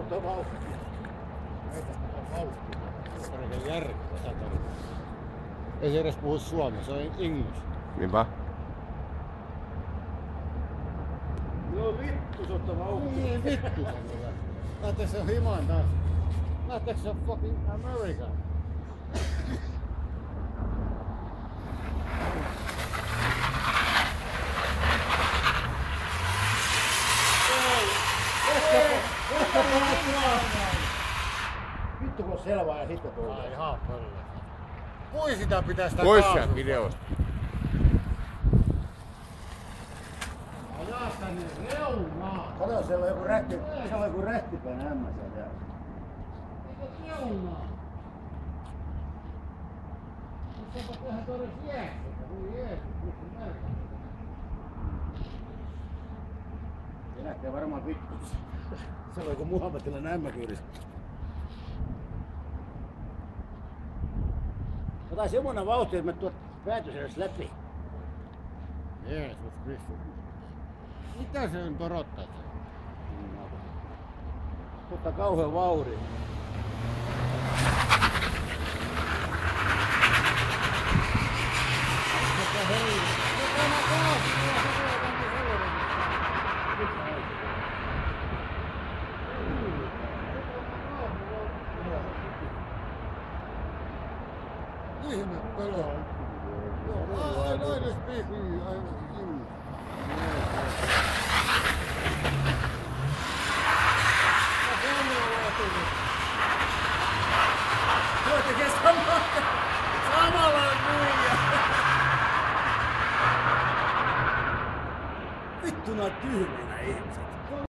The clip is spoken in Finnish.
Ota vauhtia. Meitä on vauhtia. Perkele järkkä satana. Ei se edes puhu suomea, se on english. Niinpä. No vittu, se ottaa vauhtia. Niin vittu se kyllä. Lähteekö se himaan taas? Lähteekö se fucking America? Vittu kun on selvää ja sitten tulee. Ai ihan pölle. Kui sitä pitää sitä Pois kaasua? sieltä videosta. Ajaa tänne reunaan. Kato, siellä on joku rättipään ämmä siellä jäässä. Eikö reunaan? Mutta tehdä tuoda jäässä. Voi Jeesus, missä märkä. Se lähtee varmaan vittu. Se on joku Muhammedilainen ämmäkyyris. Ota semmonen vauhti, että me tuot päätös läpi. Jeesus Kristus. Mitä se nyt odottaa? Mutta kauhean vauhdin. Ihme pelaa. I know to speak English. Tuo tekee samalla nuija. Vittu nää tyhminä ihmiset.